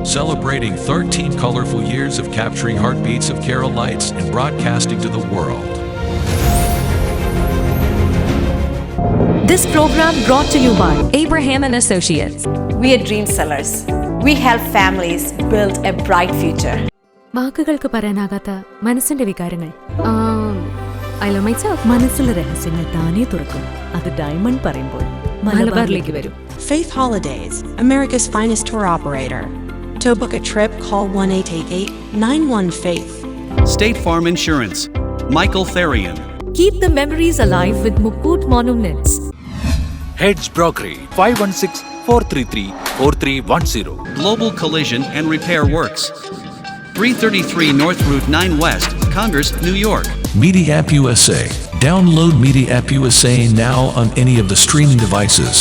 celebrating 13 colorful years of capturing heartbeats of Kerala lights and broadcasting to the world. This program brought to you by Abraham and Associates. We are dream sellers. We help families build a bright future. വാക്കുകൾക്ക് പറയാനാകാത്ത മനസ്സിന്റെ വികാരങ്ങൾ. I love myself. മനസ്സിലെ രഹസ്യങ്ങൾ താനേ തുറക്കും. അത് diamond പറയുമ്പോൾ മലബാറിലേക്ക് വരും. Faith Holidays, America's finest tour operator. To book a trip, call 1-888-91-FAITH. State Farm Insurance, Michael Therian. Keep the memories alive with Mukut Monuments. Heads Brokery 516-433-4310. Global Collision and Repair Works, 333 North Route 9 West, Congress, New York. Media App USA. Download Media App USA now on any of the streaming devices.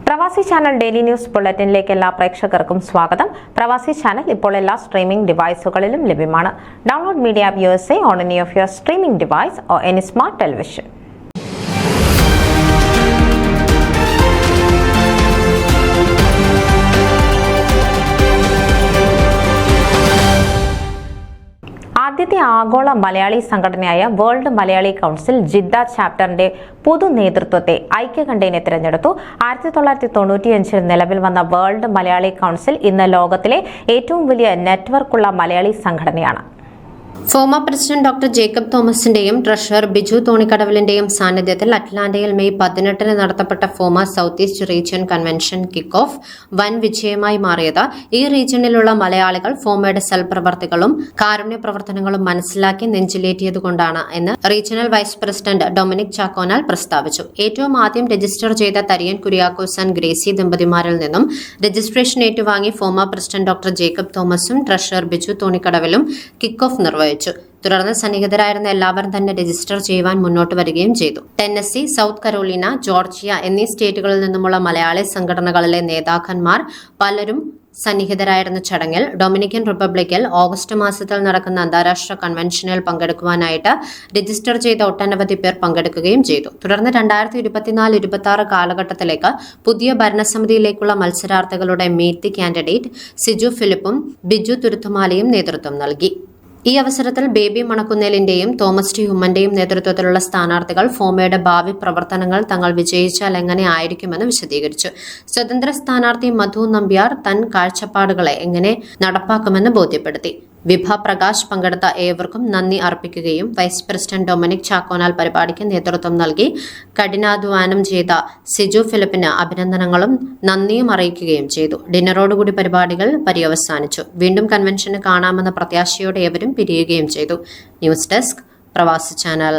പ്രവാസി channel daily news ബുള്ളറ്റിനിലേക്ക് എല്ലാ പ്രേക്ഷകർക്കും സ്വാഗതം. പ്രവാസി channel ഇപ്പോൾ എല്ലാ streaming ഡിവൈസുകളിലും ലഭ്യമാണ്. Download media app USA on any of your streaming device or any smart television. ആദ്യത്തെ ആഗോള മലയാളി സംഘടനയായ വേൾഡ് മലയാളി കൗൺസിൽ ജിദ്ദ ചാപ്റ്ററിന്റെ പൊതു നേതൃത്വത്തെ ഐക്യകണ്ഠേന തിരഞ്ഞെടുത്തു. 1995 നിലവിൽ വന്ന വേൾഡ് മലയാളി കൗൺസിൽ ഇന്ന് ലോകത്തിലെ ഏറ്റവും വലിയ നെറ്റ്വർക്കുള്ള മലയാളി സംഘടനയാണ്. ഫോമർ പ്രസിഡന്റ് ഡോക്ടർ ജേക്കബ് തോമസിന്റെയും ട്രഷറർ ബിജു തോണിക്കടവിലിന്റെയും സാന്നിധ്യത്തിൽ അറ്റ്ലാന്റയിൽ മെയ് 18 നടത്തപ്പെട്ട FOMAA south east region convention kick off വൻ വിജയമായി മാറിയത് ഈ റീജിയണിലുള്ള മലയാളികൾ ഫോമയുടെ സൽപ്രവർത്തികളും കാരുണ്യ പ്രവർത്തനങ്ങളും മനസ്സിലാക്കി നെഞ്ചിലേറ്റിയതുകൊണ്ടാണ് എന്ന് റീജിയണൽ വൈസ് പ്രസിഡന്റ് ഡൊമിനിക് ചാക്കോനാൽ പ്രസ്താവിച്ചു. ഏറ്റവും ആദ്യം രജിസ്റ്റർ ചെയ്ത തരിയൻ കുര്യാക്കോസ് ആൻഡ് ഗ്രേസി ദമ്പതിമാരിൽ നിന്നും രജിസ്ട്രേഷൻ ഏറ്റുവാങ്ങി ഫോമർ പ്രസിഡന്റ് ഡോക്ടർ ജേക്കബ് തോമസും ട്രഷറർ ബിജു തോണിക്കടവിലും കിക്ക് ഓഫ് നിർവഹിച്ചു. തുടർന്ന് സന്നിഹിതരായിരുന്ന എല്ലാവരും തന്നെ രജിസ്റ്റർ ചെയ്യുവാൻ മുന്നോട്ട് വരികയും ചെയ്തു. ടെന്നസി, സൗത്ത് കരോളിന, ജോർജിയ എന്നീ സ്റ്റേറ്റുകളിൽ നിന്നുമുള്ള മലയാളി സംഘടനകളിലെ നേതാക്കന്മാർ പലരും സന്നിഹിതരായിരുന്ന ചടങ്ങിൽ ഡൊമിനിക്കൻ റിപ്പബ്ലിക്കിൽ ഓഗസ്റ്റ് മാസത്തിൽ നടക്കുന്ന അന്താരാഷ്ട്ര കൺവെൻഷനിൽ പങ്കെടുക്കുവാനായിട്ട് രജിസ്റ്റർ ചെയ്ത ഒട്ടനവധി പേർ പങ്കെടുക്കുകയും ചെയ്തു. തുടർന്ന് 2024-26 കാലഘട്ടത്തിലേക്ക് പുതിയ ഭരണസമിതിയിലേക്കുള്ള മത്സരാർത്ഥികളുടെ മീറ്റ് ദി കാൻഡിഡേറ്റ് സിജു ഫിലിപ്പും ബിജു തുരുത്തുമാലയും നേതൃത്വം നൽകി. ഈ അവസരത്തിൽ ബേബി മണക്കുന്നേലിന്റെയും തോമസ് ടി ഉമ്മന്റെയും നേതൃത്വത്തിലുള്ള സ്ഥാനാർത്ഥികൾ ഫോമയുടെ ഭാവി പ്രവർത്തനങ്ങൾ തങ്ങൾ വിജയിച്ചാൽ എങ്ങനെ ആയിരിക്കുമെന്ന് വിശദീകരിച്ചു. സ്വതന്ത്ര സ്ഥാനാർത്ഥി മധു നമ്പ്യാർ തൻ കാഴ്ചപ്പാടുകളെ എങ്ങനെ നടപ്പാക്കുമെന്ന് ബോധ്യപ്പെടുത്തി. വിഭ പ്രകാശ് പങ്കെടുത്ത ഏവർക്കും നന്ദി അർപ്പിക്കുകയും വൈസ് പ്രസിഡന്റ് ഡൊമിനിക് ചാക്കോനാൽ പരിപാടിക്ക് നേതൃത്വം നൽകി കഠിനാധ്വാനം ചെയ്ത സിജു ഫിലിപ്പിന് അഭിനന്ദനങ്ങളും നന്ദിയും അറിയിക്കുകയും ചെയ്തു. ഡിന്നറോടുകൂടി പരിപാടികൾ പര്യവസാനിച്ചു. വീണ്ടും കൺവെൻഷന് കാണാമെന്ന പ്രത്യാശയോടെ ഏവരും പിരിയുകയും ചെയ്തു. ന്യൂസ് ഡെസ്ക് പ്രവാസി ചാനൽ.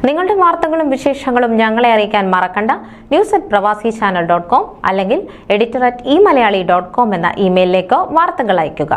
നിങ്ങളുടെ വാർത്തകളും വിശേഷങ്ങളും ഞങ്ങളെ അറിയിക്കാൻ മറക്കണ്ട. news@pravasichannel.com അല്ലെങ്കിൽ editor@eMalayali.com എന്ന ഇമെയിലിലേക്ക് വാർത്തകൾ അയയ്ക്കുക.